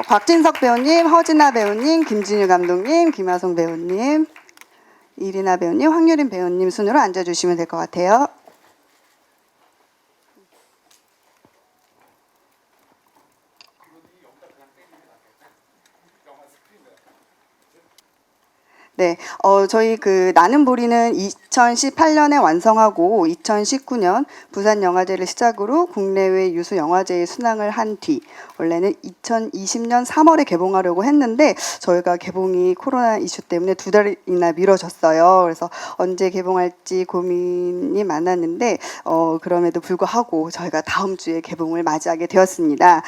곽진석 배우님, 허진아 배우님, 김진유 감독님, 김하송 배우님, 이리나 배우님, 황유린 배우님 순으로 앉아주시면 될 것 같아요. 네, 저희 나는 보리는 2018년에 완성하고 2019년 부산영화제를 시작으로 국내외 유수 영화제에 순항을 한 뒤 원래는 2020년 3월에 개봉하려고 했는데 저희가 개봉이 코로나 이슈 때문에 2달이나 미뤄졌어요. 그래서 언제 개봉할지 고민이 많았는데 그럼에도 불구하고 저희가 다음 주에 개봉을 맞이하게 되었습니다.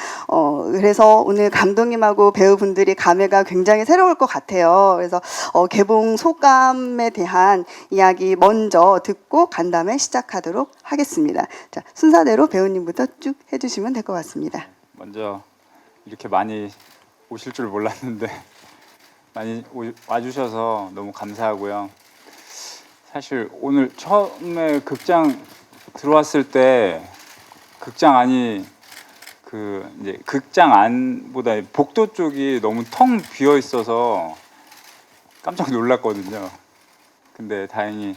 그래서 오늘 감독님하고 배우분들이 감회가 굉장히 새로울 것 같아요. 그래서 개봉 소감에 대한 이야기 먼저 듣고 간 다음에 시작하도록 하겠습니다. 자, 순서대로 배우님부터 쭉 해주시면 될 것 같습니다. 먼저 이렇게 많이 오실 줄 몰랐는데 많이 와주셔서 너무 감사하고요. 사실 오늘 처음에 극장 들어왔을 때 극장 안이 이제 극장 안보다 복도 쪽이 너무 텅 비어 있어서 깜짝 놀랐거든요. 근데 다행히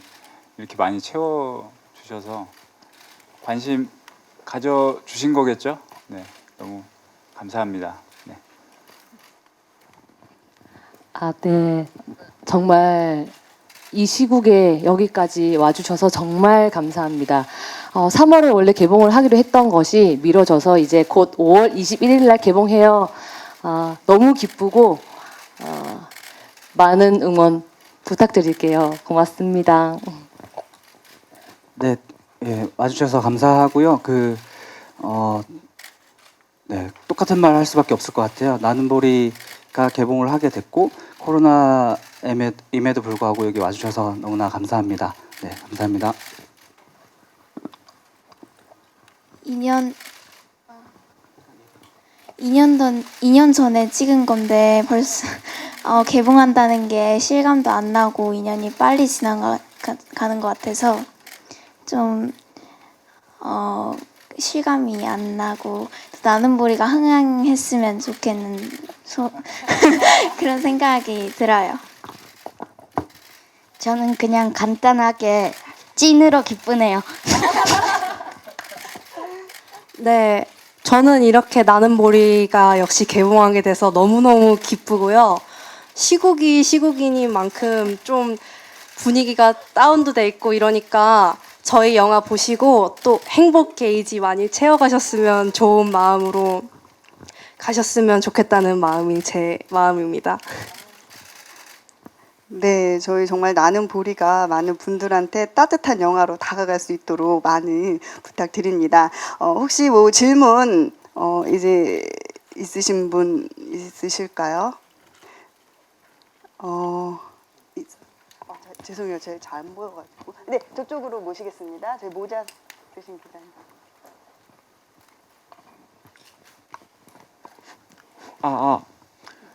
이렇게 많이 채워 주셔서 관심 가져 주신 거겠죠? 네, 너무 감사합니다. 네. 네. 정말 이 시국에 여기까지 와주셔서 정말 감사합니다. 3월에 원래 개봉을 하기로 했던 것이 미뤄져서 이제 곧 5월 21일 날 개봉해요. 너무 기쁘고 많은 응원 부탁드릴게요. 고맙습니다. 네, 예, 와주셔서 감사하고요. 네, 똑같은 말 할 수밖에 없을 것 같아요. 나는 보리가 개봉을 하게 됐고 코로나임에도 불구하고 여기 와주셔서 너무나 감사합니다. 네, 감사합니다. 2년 전에 찍은 건데 벌써 개봉한다는 게 실감도 안 나고 2년이 빨리 지나가는 것 같아서 좀 실감이 안 나고 나는 보리가 흥행했으면 좋겠는 그런 생각이 들어요. 저는 그냥 간단하게 찐으로 기쁘네요. 네, 저는 이렇게 나는 보리가 역시 개봉하게 돼서 너무너무 기쁘고요. 시국이 시국이니만큼 좀 분위기가 다운도 돼 있고 이러니까 저희 영화 보시고 또 행복 게이지 많이 채워가셨으면 좋은 마음으로 가셨으면 좋겠다는 마음이 제 마음입니다. 네, 저희 정말 나는 보리가 많은 분들한테 따뜻한 영화로 다가갈 수 있도록 많은 부탁드립니다. 혹시 뭐 질문 이제 있으신 분 있으실까요? 죄송해요, 제가 잘 안 보여가지고. 네, 저쪽으로 모시겠습니다. 저희 모자 쓰신 기자님.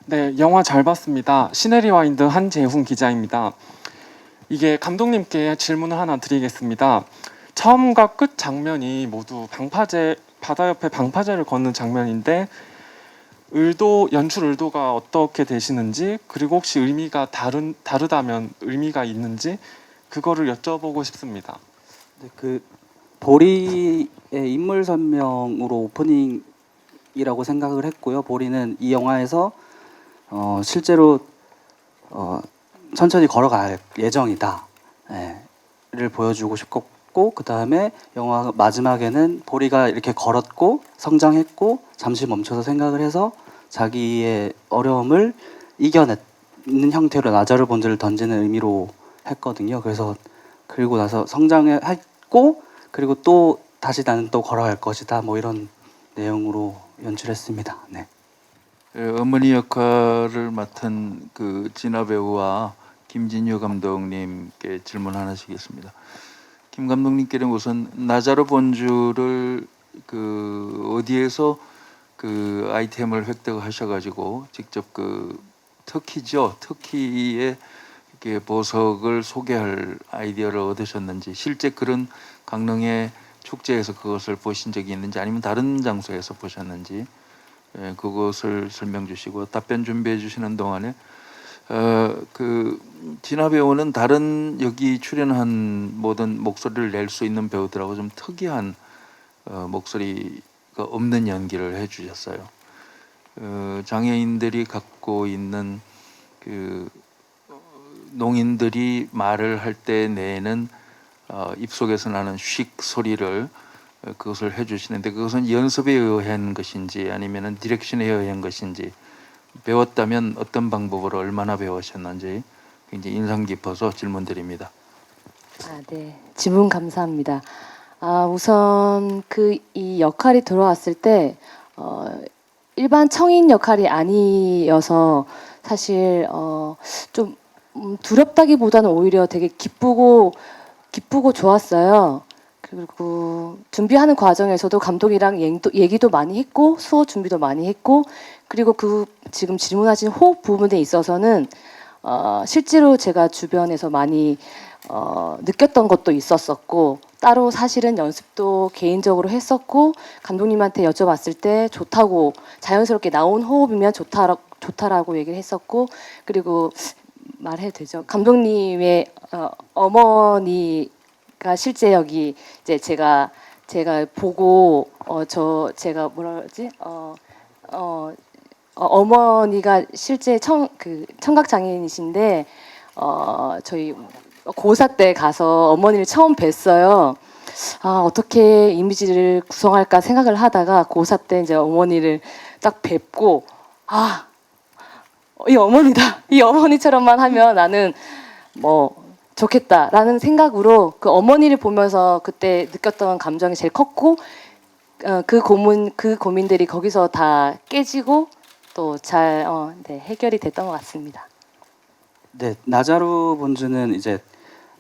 네, 영화 잘 봤습니다. 시네리와인드 한재훈 기자입니다. 이게 감독님께 질문을 하나 드리겠습니다. 처음과 끝 장면이 모두 바다 옆에 방파제를 걷는 장면인데 연출 의도가 어떻게 되시는지, 그리고 혹시 의미가 다르다면 의미가 있는지 그거를 여쭤보고 싶습니다. 네, 보리의 인물 설명으로 오프닝이라고 생각을 했고요. 보리는 이 영화에서 실제로 천천히 걸어갈 예정이다. 를 보여주고 싶었고, 그 다음에 영화 마지막에는 보리가 이렇게 걸었고 성장했고 잠시 멈춰서 생각을 해서 자기의 어려움을 이겨내는 형태로 나자르 본즈를 던지는 의미로 했거든요. 그래서 그리고 나서 성장했고 그리고 또 다시 나는 또 걸어갈 것이다, 뭐 이런 내용으로 연출했습니다. 네. 어머니 역할을 맡은 진아 배우와 김진유 감독님께 질문 하나씩 있습니다. 김 감독님께는 우선 나자르 본주를 어디에서 아이템을 획득하셔가지고 직접 터키죠, 터키의 보석을 소개할 아이디어를 얻으셨는지, 실제 그런 강릉의 축제에서 그것을 보신 적이 있는지 아니면 다른 장소에서 보셨는지 그것을 설명 주시고 답변 준비해 주시는 동안에 그 진아 배우는 다른 여기 출연한 모든 목소리를 낼 수 있는 배우들하고 좀 특이한 목소리가 없는 연기를 해주셨어요. 장애인들이 갖고 있는 그 농인들이 말을 할 때 내는 입속에서 나는 쉭 소리를 그것을 해주시는데 그것은 연습에 의한 것인지 아니면은 디렉션에 의한 것인지 배웠다면 어떤 방법으로 얼마나 배우셨는지 굉장히 인상 깊어서 질문드립니다. 네. 질문 감사합니다. 우선 이 역할이 들어왔을 때 일반 청인 역할이 아니어서 사실 좀 두렵다기보다는 오히려 되게 기쁘고 좋았어요. 그리고 준비하는 과정에서도 감독이랑 얘기도 많이 했고 수호 준비도 많이 했고 그리고 지금 질문하신 호흡 부분에 있어서는 실제로 제가 주변에서 많이 느꼈던 것도 있었었고 따로 사실은 연습도 개인적으로 했었고 감독님한테 여쭤봤을 때 좋다고 자연스럽게 나온 호흡이면 좋다라고 얘기를 했었고 그리고 말해도 되죠. 감독님의 어머니가 실제 여기 이제 제가 보고 제가 뭐라 그러지 어머니가 실제 청각 장애인이신데 저희 고사 때 가서 어머니를 처음 뵀어요. 어떻게 이미지를 구성할까 생각을 하다가 고사 때 이제 어머니를 딱 뵙고 이 어머니다. 이 어머니처럼만 하면 나는 뭐 좋겠다라는 생각으로 그 어머니를 보면서 그때 느꼈던 감정이 제일 컸고 그 고민들이 거기서 다 깨지고 또 잘 해결이 됐던 것 같습니다. 네, 나자루 본즈는 이제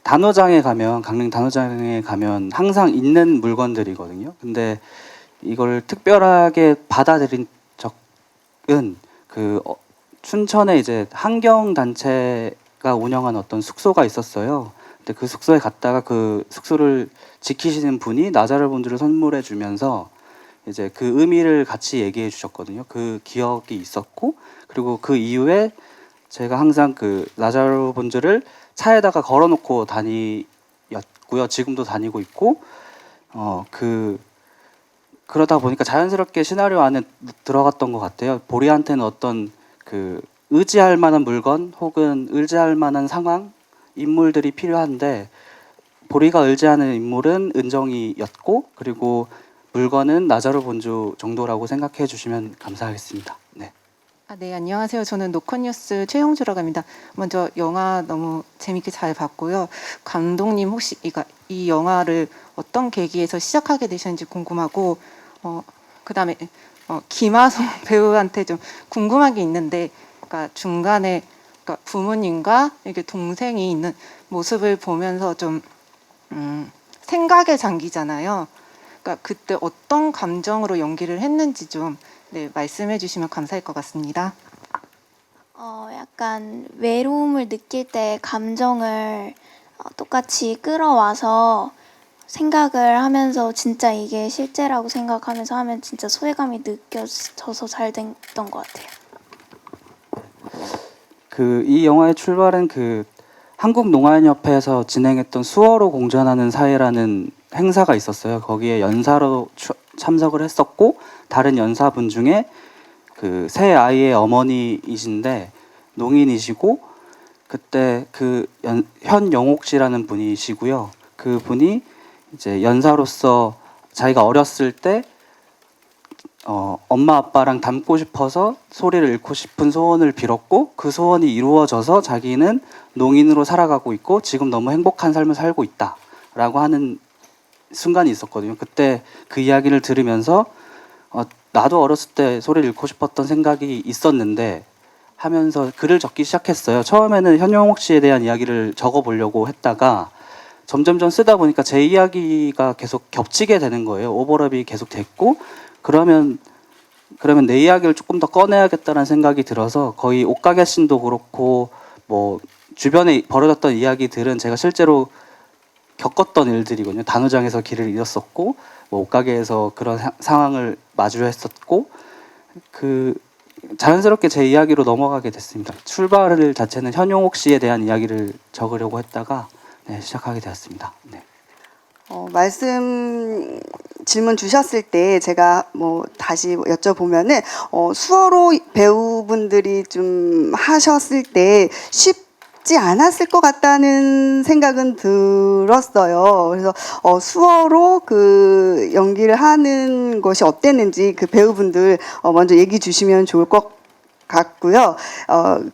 강릉 단오장에 가면 항상 있는 물건들이거든요. 근데 이걸 특별하게 받아들인 적은 춘천에 이제 환경 단체가 운영한 어떤 숙소가 있었어요. 근데 그 숙소에 갔다가 그 숙소를 지키시는 분이 나자루 본즈를 선물해 주면서 이제 그 의미를 같이 얘기해 주셨거든요. 그 기억이 있었고 그리고 그 이후에 제가 항상 그 나자루 본즈를 차에다가 걸어놓고 다녔고요. 지금도 다니고 있고 그러다 보니까 자연스럽게 시나리오 안에 들어갔던 것 같아요. 보리한테는 어떤 의지할 만한 물건 혹은 의지할 만한 상황, 인물들이 필요한데 보리가 의지하는 인물은 은정이였고 그리고 물건은 나자루 본즈 정도라고 생각해 주시면 감사하겠습니다. 네. 네, 안녕하세요. 저는 노컷뉴스 최영주라고 합니다. 먼저 영화 너무 재밌게 잘 봤고요. 감독님 혹시 이 영화를 어떤 계기에서 시작하게 되셨는지 궁금하고 그다음에 김하성 배우한테 좀 궁금한 게 있는데 그러니까 중간에 부모님과 이렇게 동생이 있는 모습을 보면서 좀 생각에 잠기잖아요. 그러니까 그때 어떤 감정으로 연기를 했는지 좀 말씀해 주시면 감사할 것 같습니다. 약간 외로움을 느낄 때 감정을 똑같이 끌어와서 생각을 하면서 진짜 이게 실제라고 생각하면서 하면 진짜 소외감이 느껴져서 잘 됐던 것 같아요. 이 영화의 출발은 한국농아인협회에서 진행했던 수어로 공존하는 사회라는 행사가 있었어요. 거기에 연사로 참석을 했었고 다른 연사분 중에 새 아이의 어머니이신데 농인이시고 그때 현영옥 씨라는 분이시고요. 그 분이 이제 연사로서 자기가 어렸을 때 엄마 아빠랑 닮고 싶어서 소리를 잃고 싶은 소원을 빌었고 그 소원이 이루어져서 자기는 농인으로 살아가고 있고 지금 너무 행복한 삶을 살고 있다라고 하는 순간이 있었거든요. 그때 그 이야기를 들으면서 나도 어렸을 때 소리를 잃고 싶었던 생각이 있었는데 하면서 글을 적기 시작했어요. 처음에는 현영옥 씨에 대한 이야기를 적어보려고 했다가 점점점 쓰다 보니까 제 이야기가 계속 겹치게 되는 거예요. 오버랩이 계속 됐고 그러면 내 이야기를 조금 더 꺼내야겠다는 생각이 들어서 거의 옷가게 씬도 그렇고 뭐 주변에 벌어졌던 이야기들은 제가 실제로 겪었던 일들이거든요. 단오장에서 길을 잃었었고 뭐 옷가게에서 그런 상황을 마주했었고 그 자연스럽게 제 이야기로 넘어가게 됐습니다. 출발 자체는 현용옥 씨에 대한 이야기를 적으려고 했다가 네, 시작하게 되었습니다. 네. 말씀 질문 주셨을 때 제가 뭐 다시 여쭤보면은 수어로 배우분들이 좀 하셨을 때 쉽지 않았을 것 같다는 생각은 들었어요. 그래서 수어로 그 연기를 하는 것이 어땠는지 그 배우분들 먼저 얘기 주시면 좋을 것 같고요.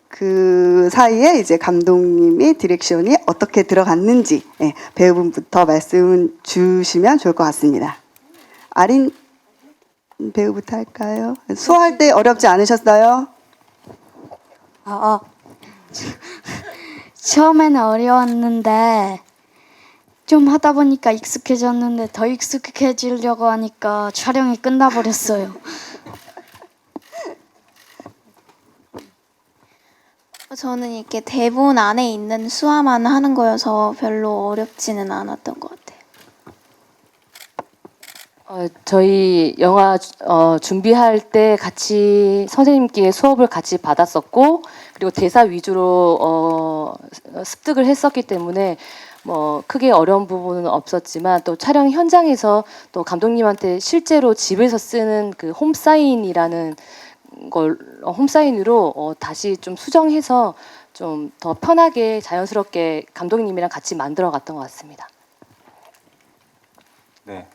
그 사이에 이제 감독님이 디렉션이 어떻게 들어갔는지 배우분부터 말씀 주시면 좋을 것 같습니다. 아린 배우부터 할까요? 수어할 때 어렵지 않으셨어요? 처음에는 어려웠는데 좀 하다 보니까 익숙해졌는데 더 익숙해지려고 하니까 촬영이 끝나버렸어요. 저는 이렇게 대본 안에 있는 수화만 하는 거여서 별로 어렵지는 않았던 것 같아요. 저희 영화 준비할 때 같이 선생님께 수업을 같이 받았었고 그리고 대사 위주로 습득을 했었기 때문에 뭐 크게 어려운 부분은 없었지만 또 촬영 현장에서 또 감독님한테 실제로 집에서 쓰는 그 홈사인이라는 걸 홈사인으로 다시 좀 수정해서 좀 더 편하게 자연스럽게 감독님이랑 같이 만들어 갔던 것 같습니다. 네,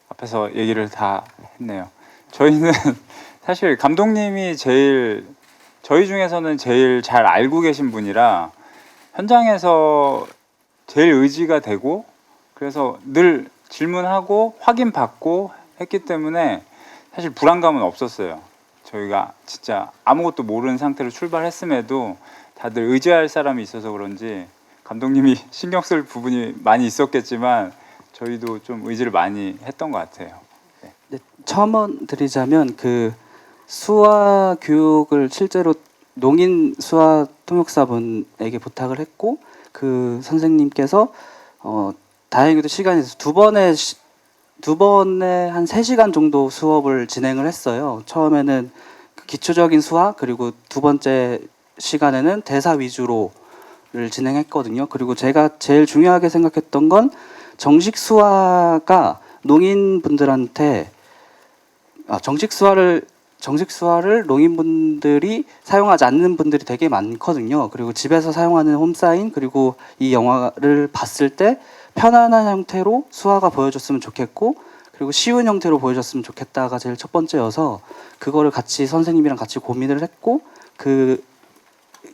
앞에서 얘기를 다 했네요. 저희는 사실 감독님이 저희 중에서는 제일 잘 알고 계신 분이라 현장에서 제일 의지가 되고 그래서 늘 질문하고 확인받고 했기 때문에 사실 불안감은 없었어요. 저희가 진짜 아무것도 모르는 상태로 출발했음에도 다들 의지할 사람이 있어서 그런지 감독님이 신경 쓸 부분이 많이 있었겠지만 저희도 좀 의지를 많이 했던 것 같아요. 네, 첨언 드리자면 그 수화 교육을 실제로 농인 수화 통역사분에게 부탁을 했고 그 선생님께서 다행히도 시간이 있어서 두 번에 한 3시간 정도 수업을 진행을 했어요. 처음에는 그 기초적인 수화 그리고 두 번째 시간에는 대사 위주로를 진행했거든요. 그리고 제가 제일 중요하게 생각했던 건 정식 수화가 농인분들한테 정식 수화를 농인분들이 사용하지 않는 분들이 되게 많거든요. 그리고 집에서 사용하는 홈사인 그리고 이 영화를 봤을 때 편안한 형태로 수화가 보여줬으면 좋겠고 그리고 쉬운 형태로 보여줬으면 좋겠다가 제일 첫 번째여서 그거를 같이 선생님이랑 같이 고민을 했고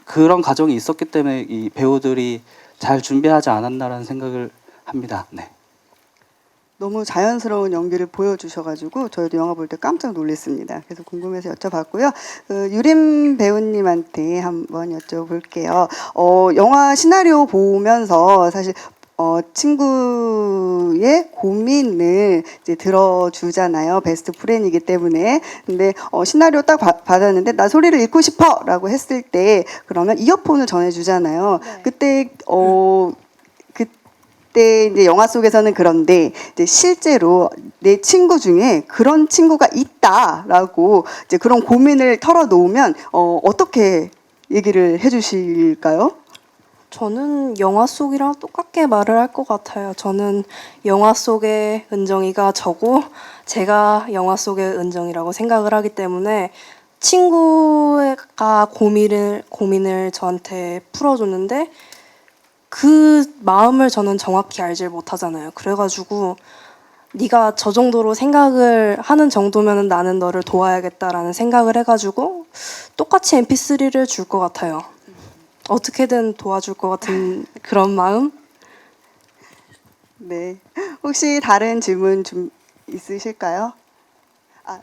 그런 과정이 있었기 때문에 이 배우들이 잘 준비하지 않았나라는 생각을 합니다. 네. 너무 자연스러운 연기를 보여주셔가지고 저희도 영화 볼 때 깜짝 놀랐습니다. 그래서 궁금해서 여쭤봤고요. 유림 배우님한테 한번 여쭤볼게요. 영화 시나리오 보면서 사실 친구의 고민을 이제 들어주잖아요. 베스트 프렌이기 때문에. 근데 시나리오 딱 받았는데 나 소리를 잃고 싶어라고 했을 때 그러면 이어폰을 전해주잖아요. 네. 그때 이제 영화 속에서는 그런데 이제 실제로 내 친구 중에 그런 친구가 있다라고 이제 그런 고민을 털어놓으면 어떻게 얘기를 해주실까요? 저는 영화 속이랑 똑같게 말을 할 것 같아요. 저는 영화 속의 은정이가 저고 제가 영화 속의 은정이라고 생각을 하기 때문에 친구가 고민을 저한테 풀어줬는데 그 마음을 저는 정확히 알질 못하잖아요. 그래가지고 네가 저 정도로 생각을 하는 정도면 나는 너를 도와야겠다라는 생각을 해가지고 똑같이 MP3를 줄 것 같아요. 어떻게든 도와줄 것 같은 그런 마음? 네. 혹시 다른 질문 좀 있으실까요?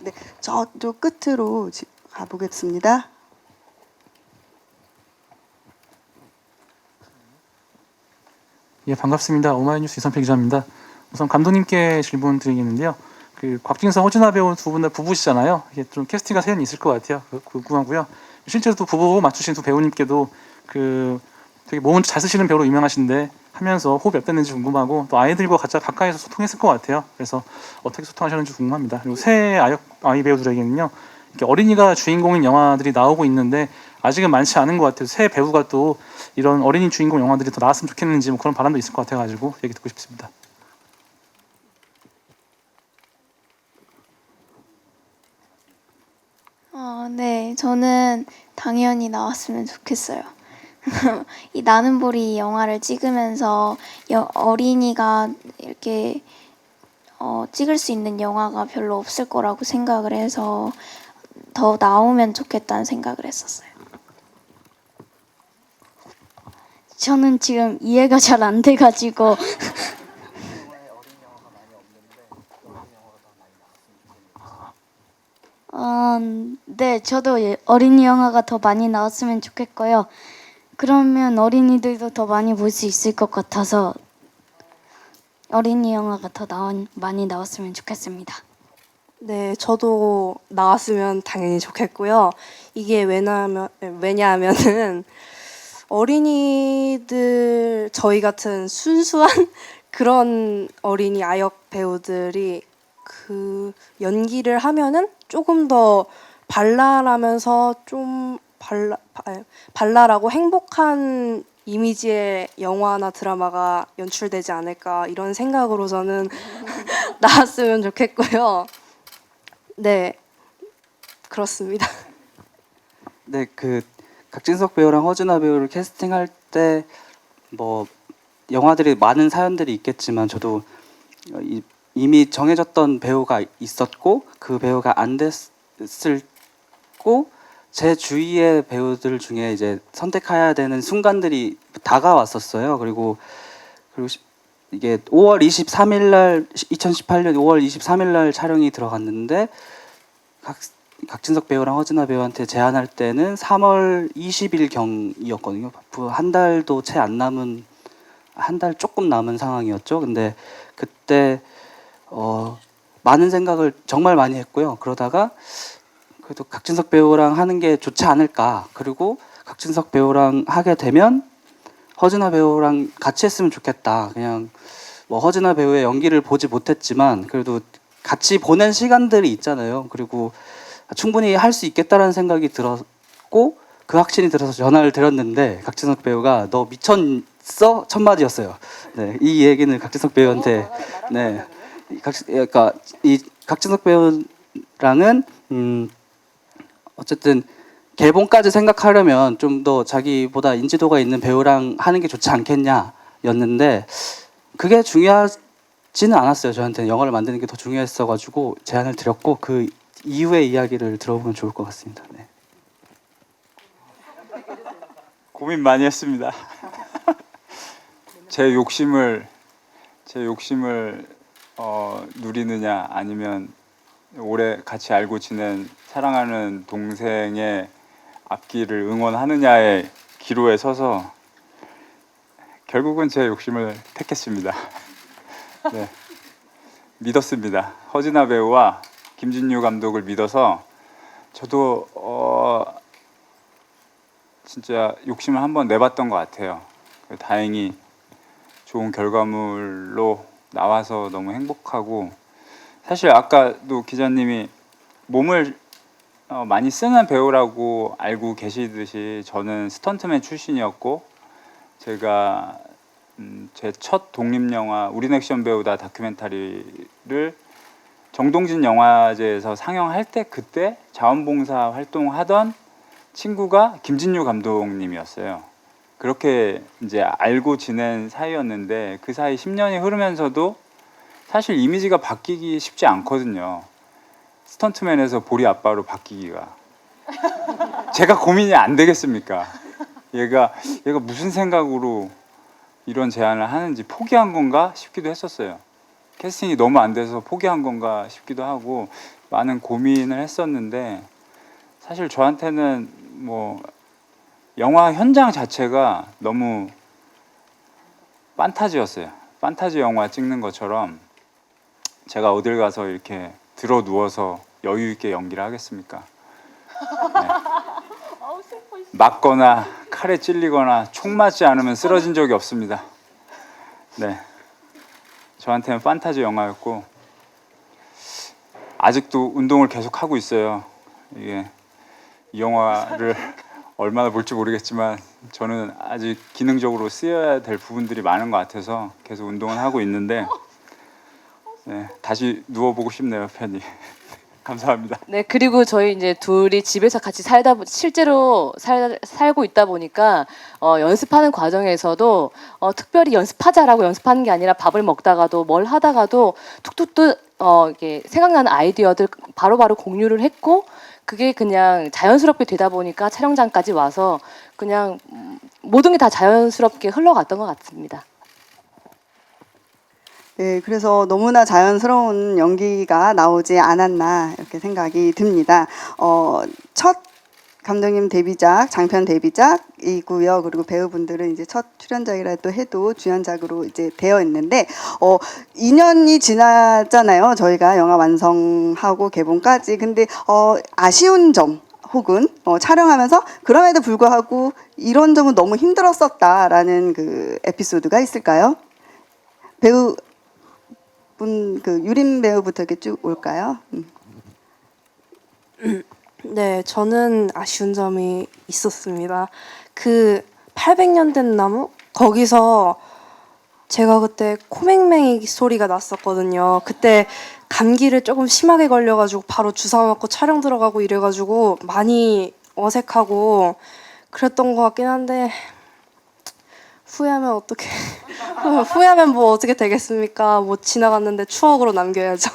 네. 저쪽 끝으로 가보겠습니다. 예, 반갑습니다. 오마이뉴스 이선필 기자입니다. 우선 감독님께 질문 드리겠는데요. 그 곽진서, 허준하 배우 두 분 다 부부시잖아요. 이게 좀 캐스팅가 세연이 있을 것 같아요. 궁금하고요. 실제로 또 부부 맞추신 두 배우님께도 그 되게 몸은 잘 쓰시는 배우로 유명하신데 하면서 호흡이 어땠는지 궁금하고 또 아이들과 가까이서 소통했을 것 같아요. 그래서 어떻게 소통하셨는지 궁금합니다. 그리고 새 아이 배우들에게는요. 이렇게 어린이가 주인공인 영화들이 나오고 있는데 아직은 많지 않은 것 같아요. 새 배우가 또 이런 어린이 주인공 영화들이 더 나왔으면 좋겠는지 뭐 그런 바람도 있을 것 같아가지고 얘기 듣고 싶습니다. 네, 저는 당연히 나왔으면 좋겠어요. 이 나는 보리 영화를 찍으면서 어린이가 이렇게 찍을 수 있는 영화가 별로 없을 거라고 생각을 해서 더 나오면 좋겠다는 생각을 했었어요. 저는 지금 이해가 잘 안 돼가지고 네, 저도 어린이 영화가 더 많이 나왔으면 좋겠고요. 그러면 어린이들도 더 많이 볼 수 있을 것 같아서 어린이 영화가 더 많이 나왔으면 좋겠습니다. 네, 저도 나왔으면 당연히 좋겠고요. 이게 왜냐하면은 어린이들, 저희 같은 순수한 그런 어린이 아역 배우들이 그 연기를 하면은 조금 더 발랄하면서 좀 발랄하고 행복한 이미지의 영화나 드라마가 연출되지 않을까 이런 생각으로 저는 나왔으면 좋겠고요. 네, 그렇습니다. 네, 그 각진석 배우랑 허준하 배우를 캐스팅할 때 뭐 영화들이 많은 사연들이 있겠지만 저도 이미 정해졌던 배우가 있었고 그 배우가 안 됐을고 제 주위의 배우들 중에 이제 선택해야 되는 순간들이 다가왔었어요. 그리고 이게 5월 23일 날 2018년 5월 23일 날 촬영이 들어갔는데 각진석 배우랑 허진아 배우한테 제안할 때는 3월 20일 경이었거든요. 한 달도 채 안 남은 한 달 조금 남은 상황이었죠. 근데 그때 많은 생각을 정말 많이 했고요. 그러다가 그래도 각진석 배우랑 하는 게 좋지 않을까. 그리고 각진석 배우랑 하게 되면 허진아 배우랑 같이 했으면 좋겠다. 그냥 뭐 허진아 배우의 연기를 보지 못했지만 그래도 같이 보낸 시간들이 있잖아요. 그리고 충분히 할 수 있겠다라는 생각이 들었고 그 확신이 들어서 전화를 드렸는데 각진석 배우가 너 미쳤어? 첫 마디였어요. 네, 이 얘기는 각진석 배우한테 네, 그러니까 이 각진석 배우랑은 어쨌든 개봉까지 생각하려면 좀 더 자기보다 인지도가 있는 배우랑 하는 게 좋지 않겠냐였는데 그게 중요하지는 않았어요. 저한테는 영화를 만드는 게 더 중요했어가지고 제안을 드렸고 그 이후의 이야기를 들어보면 좋을 것 같습니다. 네. 고민 많이 했습니다. 제 욕심을 누리느냐 아니면 오래 같이 알고 지낸 사랑하는 동생의 앞길을 응원하느냐의 기로에 서서 결국은 제 욕심을 택했습니다. 네. 믿었습니다. 허진아 배우와 김진유 감독을 믿어서 저도 진짜 욕심을 한번 내봤던 것 같아요. 다행히 좋은 결과물로 나와서 너무 행복하고 사실 아까도 기자님이 몸을 많이 쓰는 배우라고 알고 계시듯이 저는 스턴트맨 출신이었고 제가 제 첫 독립영화 우린 액션 배우다 다큐멘터리를 정동진 영화제에서 상영할 때 그때 자원봉사 활동하던 친구가 김진유 감독님이었어요. 그렇게 이제 알고 지낸 사이였는데 그 사이 10년이 흐르면서도 사실 이미지가 바뀌기 쉽지 않거든요. 스턴트맨에서 보리 아빠로 바뀌기가 제가 고민이 안 되겠습니까? 얘가 무슨 생각으로 이런 제안을 하는지 포기한 건가 싶기도 했었어요. 캐스팅이 너무 안 돼서 포기한 건가 싶기도 하고 많은 고민을 했었는데 사실 저한테는 뭐 영화 현장 자체가 너무 판타지였어요. 판타지 영화 찍는 것처럼 제가 어딜 가서 이렇게 들어 누워서 여유 있게 연기를 하겠습니까? 네. 맞거나 칼에 찔리거나 총 맞지 않으면 쓰러진 적이 없습니다. 네, 저한테는 판타지 영화였고 아직도 운동을 계속 하고 있어요. 이게 이 영화를 얼마나 볼지 모르겠지만 저는 아직 기능적으로 쓰여야 될 부분들이 많은 것 같아서 계속 운동을 하고 있는데 네, 다시 누워보고 싶네요, 편히. 감사합니다. 네, 그리고 저희 이제 둘이 집에서 같이 실제로 살고 있다 보니까 연습하는 과정에서도 특별히 연습하자라고 연습하는 게 아니라 밥을 먹다가도 뭘 하다가도 툭툭툭 이렇게 생각나는 아이디어들 바로바로 공유를 했고 그게 그냥 자연스럽게 되다 보니까 촬영장까지 와서 그냥 모든 게 다 자연스럽게 흘러갔던 것 같습니다. 네, 그래서 너무나 자연스러운 연기가 나오지 않았나 이렇게 생각이 듭니다. 첫 감독님 데뷔작, 장편 데뷔작이고요. 그리고 배우분들은 이제 첫 출연작이라도 해도 주연작으로 이제 되어 있는데 2년이 지났잖아요. 저희가 영화 완성하고 개봉까지. 근데 아쉬운 점 혹은 촬영하면서 그럼에도 불구하고 이런 점은 너무 힘들었었다라는 그 에피소드가 있을까요? 배우 그 유림 배우부터 이렇게 쭉 올까요? 네, 저는 아쉬운 점이 있었습니다. 그 800년 된 나무? 거기서 제가 그때 코맹맹이 소리가 났었거든요. 그때 감기를 조금 심하게 걸려가지고 바로 주사 맞고 촬영 들어가고 이래가지고 많이 어색하고 그랬던 것 같긴 한데 후회하면 어떻게 후회하면 뭐 어떻게 되겠습니까? 뭐 지나갔는데 추억으로 남겨야죠.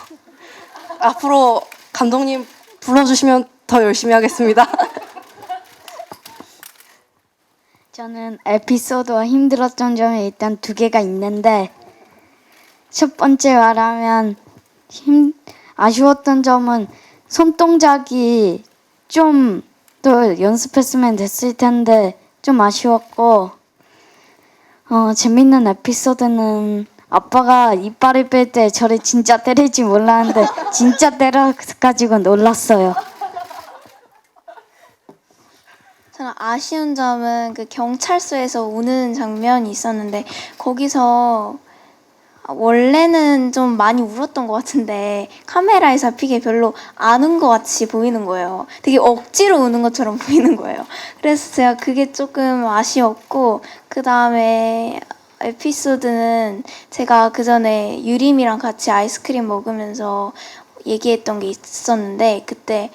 앞으로 감독님 불러주시면 더 열심히 하겠습니다. 저는 에피소드와 힘들었던 점이 일단 두 개가 있는데 첫 번째 말하면 아쉬웠던 점은 손동작이 좀 더 연습했으면 됐을 텐데 좀 아쉬웠고 재밌는 에피소드는 아빠가 이빨을 뺄 때 저를 진짜 때릴지 몰랐는데 진짜 때려가지고 놀랐어요. 저는 아쉬운 점은 그 경찰서에서 우는 장면이 있었는데 거기서 원래는 좀 많이 울었던 것 같은데 카메라에 잡히게 별로 안 운 것 같이 보이는 거예요. 되게 억지로 우는 것처럼 보이는 거예요. 그래서 제가 그게 조금 아쉬웠고 그 다음에 에피소드는 제가 그 전에 유림이랑 같이 아이스크림 먹으면서 얘기했던 게 있었는데 그때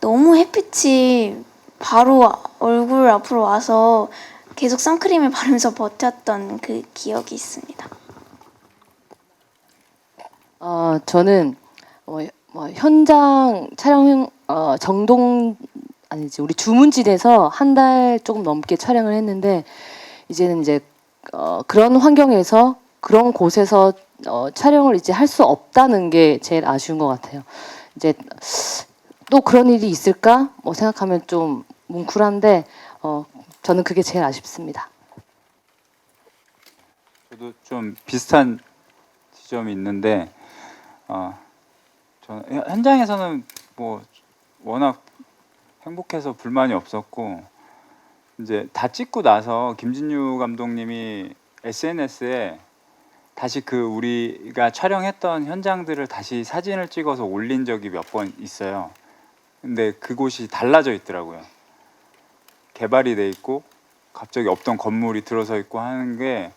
너무 햇빛이 바로 얼굴 앞으로 와서 계속 선크림을 바르면서 버텼던 그 기억이 있습니다. 저는 현장 촬영 우리 주문진에서 한 달 조금 넘게 촬영을 했는데 이제는 이제 그런 환경에서 그런 곳에서 촬영을 이제 할 수 없다는 게 제일 아쉬운 것 같아요. 이제 또 그런 일이 있을까? 생각하면 좀 뭉클한데 저는 그게 제일 아쉽습니다. 저도 좀 비슷한 지점이 있는데 저는 현장에서는 뭐 워낙 행복해서 불만이 없었고 이제 다 찍고 나서 김진유 감독님이 SNS에 다시 그 우리가 촬영했던 현장들을 다시 사진을 찍어서 올린 적이 몇 번 있어요. 근데 그곳이 달라져 있더라고요. 개발이 돼 있고 갑자기 없던 건물이 들어서 있고 하는 게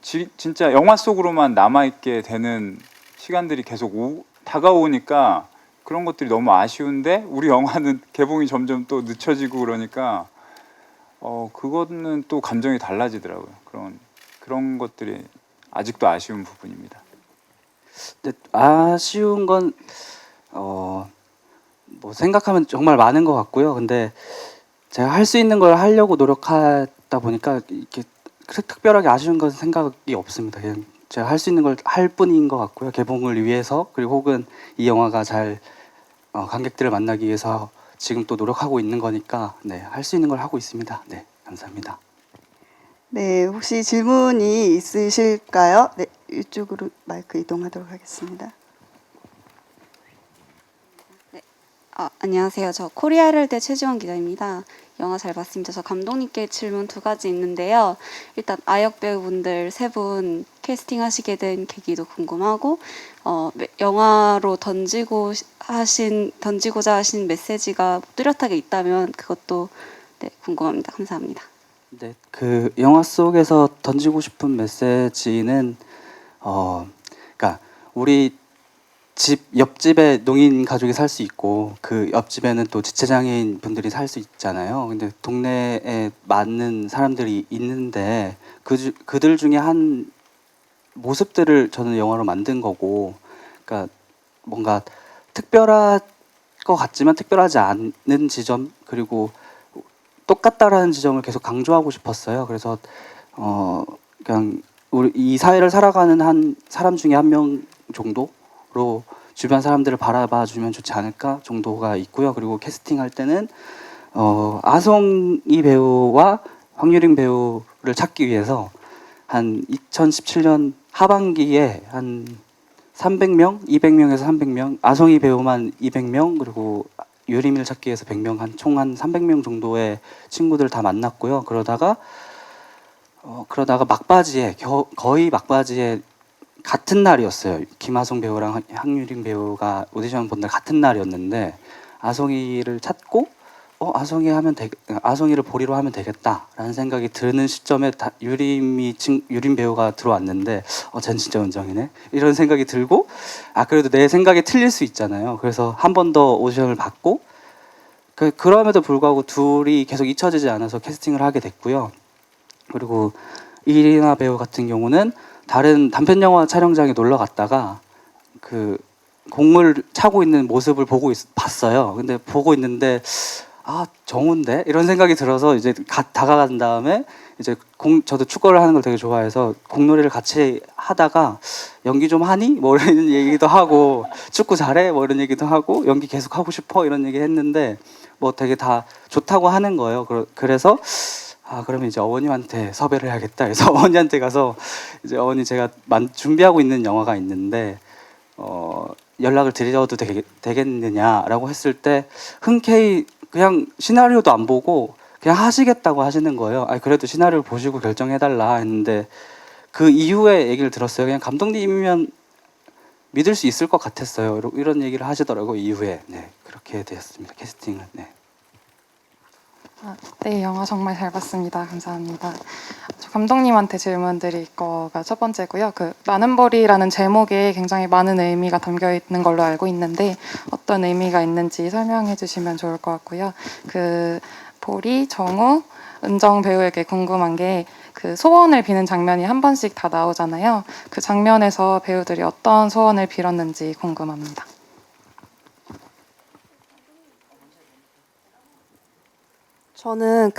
진짜 영화 속으로만 남아있게 되는 시간들이 계속 다가오니까 그런 것들이 너무 아쉬운데 우리 영화는 개봉이 점점 또 늦춰지고 그러니까 그거는 또 감정이 달라지더라고요. 그런 것들이 아직도 아쉬운 부분입니다. 근데 아쉬운 건 뭐 생각하면 정말 많은 것 같고요. 근데 제가 할 수 있는 걸 하려고 노력하다 보니까 이렇게 특별하게 아쉬운 건 생각이 없습니다. 그냥 제가 할 수 있는 걸 할 뿐인 것 같고요. 개봉을 위해서 그리고 혹은 이 영화가 잘 관객들을 만나기 위해서 지금 또 노력하고 있는 거니까 네, 할 수 있는 걸 하고 있습니다. 네, 감사합니다. 네, 혹시 질문이 있으실까요? 네, 이쪽으로 마이크 이동하도록 하겠습니다. 안녕하세요. 저 코리아헬드 최지원 기자입니다. 영화 잘 봤습니다. 저 감독님께 질문 2가지 있는데요. 일단 아역 배우분들 3분 캐스팅하시게 된 계기도 궁금하고 영화로 던지고 던지고자 하신 메시지가 뚜렷하게 있다면 그것도 네, 궁금합니다. 감사합니다. 네, 그 영화 속에서 던지고 싶은 메시지는 그러니까 우리 집 옆집에 농인 가족이 살 수 있고 그 옆집에는 또 지체장애인 분들이 살 수 있잖아요. 근데 동네에 맞는 사람들이 있는데 그들 중에 한 모습들을 저는 영화로 만든 거고, 그러니까 뭔가 특별할 것 같지만 특별하지 않는 지점, 그리고 똑같다라는 지점을 계속 강조하고 싶었어요. 그래서 그냥 우리 이 사회를 살아가는 한 사람 중에 한 명 정도로 주변 사람들을 바라봐 주면 좋지 않을까 정도가 있고요. 그리고 캐스팅할 때는 아송이 배우와 황유림 배우를 찾기 위해서 한 2017년 하반기에 한 300명, 200명에서 300명, 아송이 배우만 200명, 그리고 유림이를 찾기 위해서 100명, 총 한 300명 정도의 친구들 다 만났고요. 그러다가 막바지에 거의 막바지에 같은 날이었어요. 김아송 배우랑 황유림 배우가 오디션 본 날 같은 날이었는데 아송이를 찾고 아송이를 보리로 하면 되겠다라는 생각이 드는 시점에 유림 배우가 들어왔는데 쟤는 진짜 은정이네 이런 생각이 들고 그래도 내 생각이 틀릴 수 있잖아요. 그래서 한 번 더 오디션을 받고 그럼에도 불구하고 둘이 계속 잊혀지지 않아서 캐스팅을 하게 됐고요. 그리고 이리나 배우 같은 경우는 다른 단편 영화 촬영장에 놀러 갔다가 그 곡물 차고 있는 모습을 봤어요. 근데 보고 있는데 정우인데 이런 생각이 들어서 이제 다가간 다음에 이제 저도 축구를 하는 걸 되게 좋아해서 공놀이를 같이 하다가 연기 좀 하니? 뭐 이런 얘기도 하고 축구 잘해? 뭐 이런 얘기도 하고 연기 계속 하고 싶어? 이런 얘기 했는데 뭐 되게 다 좋다고 하는 거예요. 그래서 그러면 이제 어머님한테 섭외를 해야겠다. 그래서 어머니한테 가서 이제 어머니 제가 준비하고 있는 영화가 있는데 연락을 드려도 되겠느냐라고 했을 때 흔쾌히 그냥 시나리오도 안 보고 그냥 하시겠다고 하시는 거예요. 그래도 시나리오를 보시고 결정해달라 했는데 그 이후에 얘기를 들었어요. 그냥 감독님이면 믿을 수 있을 것 같았어요. 이런 얘기를 하시더라고요. 이후에. 네, 그렇게 되었습니다. 캐스팅은. 네. 네, 영화 정말 잘 봤습니다. 감사합니다. 저 감독님한테 질문 드릴 거가 첫 번째고요. 나는 보리라는 제목에 굉장히 많은 의미가 담겨 있는 걸로 알고 있는데 어떤 의미가 있는지 설명해 주시면 좋을 것 같고요. 보리, 정우, 은정 배우에게 궁금한 게 소원을 비는 장면이 한 번씩 다 나오잖아요. 그 장면에서 배우들이 어떤 소원을 빌었는지 궁금합니다. 저는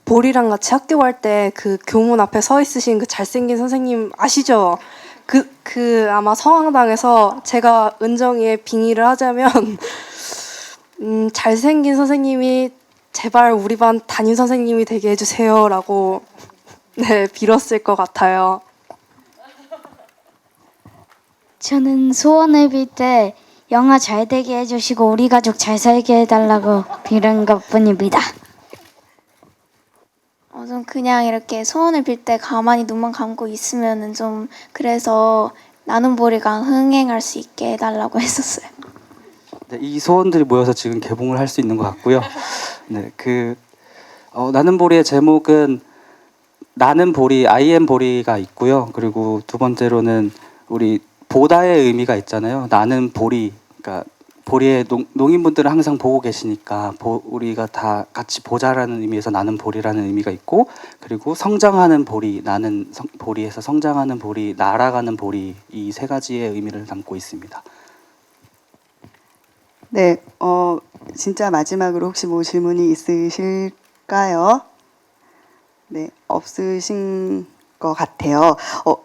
보리랑 같이 학교 갈 때 교문 앞에 서 있으신 잘생긴 선생님 아시죠? 아마 성황당에서 제가 은정이의 빙의를 하자면 잘생긴 선생님이 제발 우리 반 담임 선생님이 되게 해주세요라고 네, 빌었을 것 같아요. 저는 소원을 빌 때 영화 잘 되게 해주시고 우리 가족 잘 살게 해달라고 빌은 것뿐입니다. 좀 그냥 이렇게 소원을 빌 때 가만히 눈만 감고 있으면은 좀 그래서 나는 보리가 흥행할 수 있게 해달라고 했었어요. 네, 이 소원들이 모여서 지금 개봉을 할 수 있는 것 같고요. 네, 나는 보리의 제목은 나는 보리, I am 보리가 있고요. 그리고 두 번째로는 우리 보다의 의미가 있잖아요. 나는 보리, 그러니까 보리의 농인분들은 항상 보고 계시니까 우리가 다 같이 보자라는 의미에서 나는 보리라는 의미가 있고, 그리고 성장하는 보리, 나는 보리에서 성장하는 보리, 날아가는 보리, 이 세 가지의 의미를 담고 있습니다. 네, 진짜 마지막으로 혹시 뭐 질문이 있으실까요? 네, 없으신 것 같아요.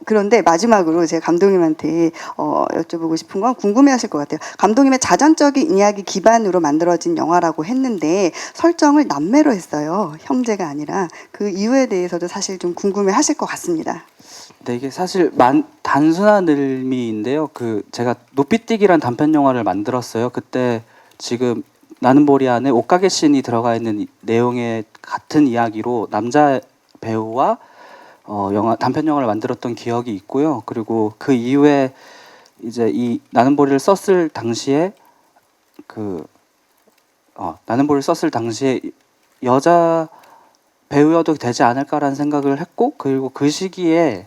그런데 마지막으로 제가 감독님한테 여쭤보고 싶은 건 궁금해하실 것 같아요. 감독님의 자전적인 이야기 기반으로 만들어진 영화라고 했는데 설정을 남매로 했어요. 형제가 아니라. 그 이유에 대해서도 사실 좀 궁금해하실 것 같습니다. 네, 이게 사실 단순한 의미인데요. 제가 높이뛰기란 단편 영화를 만들었어요. 그때 지금 나는 보리 안에 옷가게 씬이 들어가 있는 내용의 같은 이야기로 남자 배우와 단편 영화를 만들었던 기억이 있고요. 그리고 그 이후에 이제 이 나는 보리를 썼을 당시에 나는 볼을 썼을 당시에 여자 배우여도 되지 않을까라는 생각을 했고, 그리고 그 시기에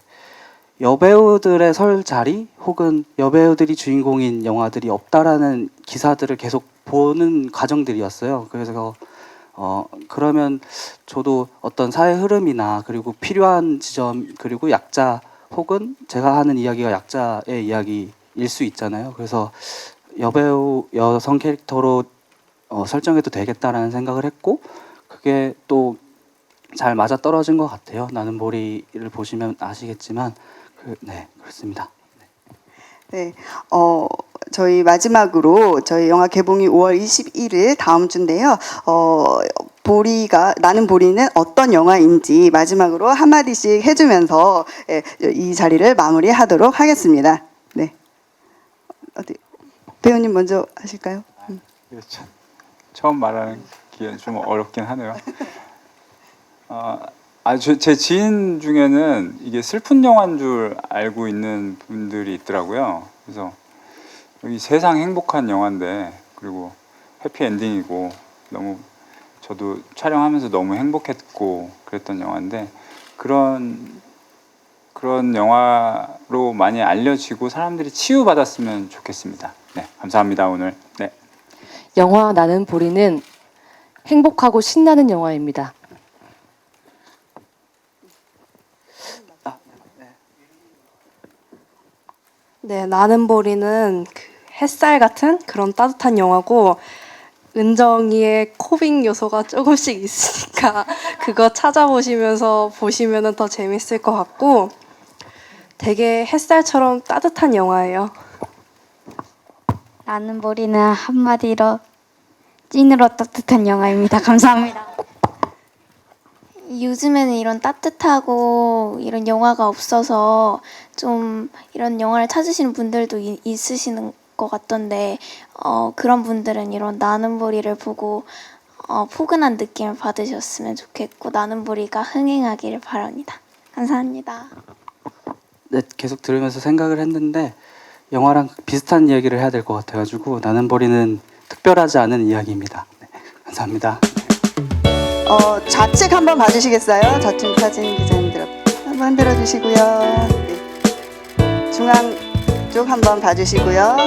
여배우들의 설 자리 혹은 여배우들이 주인공인 영화들이 없다라는 기사들을 계속 보는 과정들이었어요. 그래서 그러면 저도 어떤 사회 흐름이나 그리고 필요한 지점 그리고 약자 혹은 제가 하는 이야기가 약자의 이야기일 수 있잖아요. 그래서 여배우 여성 캐릭터로 설정해도 되겠다라는 생각을 했고, 그게 또 잘 맞아 떨어진 것 같아요. 나는 보리를 보시면 아시겠지만 네, 그렇습니다. 네, 저희 마지막으로 저희 영화 개봉이 5월 21일 다음 주인데요. 나는 보리는 어떤 영화인지 마지막으로 한마디씩 해주면서 이 자리를 마무리하도록 하겠습니다. 네, 배우님 먼저 하실까요? 그렇죠. 처음 말하는 게 좀 어렵긴 하네요. 제 지인 중에는 이게 슬픈 영화인 줄 알고 있는 분들이 있더라고요. 그래서 여기 세상 행복한 영화인데, 그리고 해피 엔딩이고, 너무 저도 촬영하면서 너무 행복했고 그랬던 영화인데, 그런 영화로 많이 알려지고 사람들이 치유받았으면 좋겠습니다. 네, 감사합니다 오늘. 네. 영화 나는 보리는 행복하고 신나는 영화입니다. 네, 나는 보리는 그 햇살 같은 그런 따뜻한 영화고, 은정이의 코빅 요소가 조금씩 있으니까 그거 찾아보시면서 보시면 더 재밌을 것 같고, 되게 햇살처럼 따뜻한 영화예요. 나는 보리는 한마디로 찐으로 따뜻한 영화입니다. 감사합니다. 요즘에는 이런 따뜻하고 이런 영화가 없어서 좀 이런 영화를 찾으시는 분들도 있으시는 것 같던데, 그런 분들은 이런 나는 보리를 보고 포근한 느낌을 받으셨으면 좋겠고, 나는 보리가 흥행하기를 바랍니다. 감사합니다. 네, 계속 들으면서 생각을 했는데 영화랑 비슷한 이야기를 해야 될 것 같아가지고 나는 보리는 특별하지 않은 이야기입니다. 네, 감사합니다. 좌측 한번 봐주시겠어요? 좌측 사진 기자님들 한번 흔들어 주시고요. 네. 중앙 쪽 한번 봐주시고요.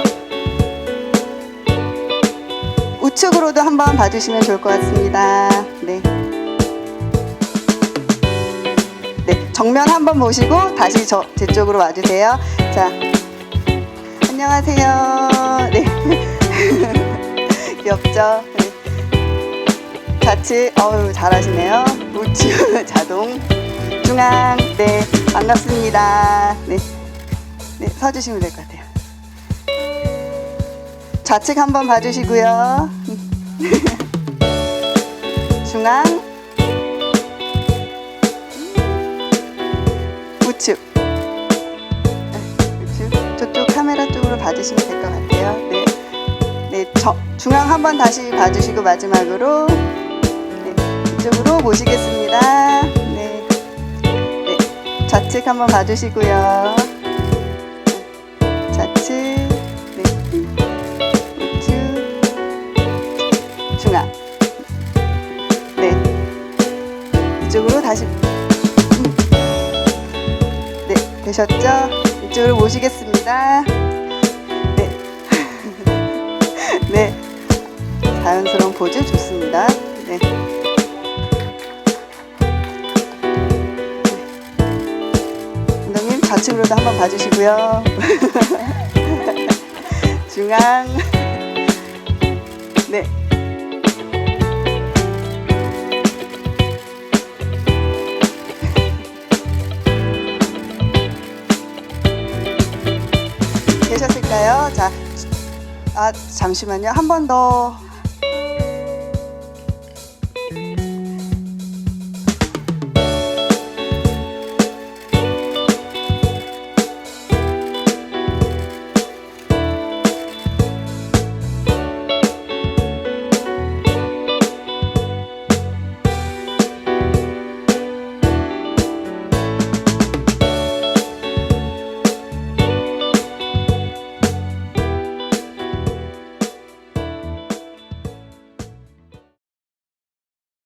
우측으로도 한번 봐주시면 좋을 것 같습니다. 네. 네, 정면 한번 보시고 다시 제 쪽으로 와주세요. 자, 안녕하세요. 네. 귀엽죠? 네. 좌측, 잘하시네요. 우측, 자동, 중앙, 네, 반갑습니다. 네, 네, 서주시면 될 것 같아요. 좌측 한번 봐주시고요. 중앙, 우측, 우측, 저쪽 카메라 쪽으로 봐주시면 될 것 같아요. 네, 네, 중앙 한번 다시 봐주시고 마지막으로 이쪽으로 모시겠습니다. 네. 네. 좌측 한번 봐주시고요. 좌측, 네. 우측, 중앙. 네. 이쪽으로 다시. 네, 되셨죠? 이쪽으로 모시겠습니다. 네. 네. 자연스러운 포즈 좋습니다. 네. 좌측으로도 한번 봐주시고요. 중앙. 네. 되셨을까요? 자, 잠시만요. 한 번 더.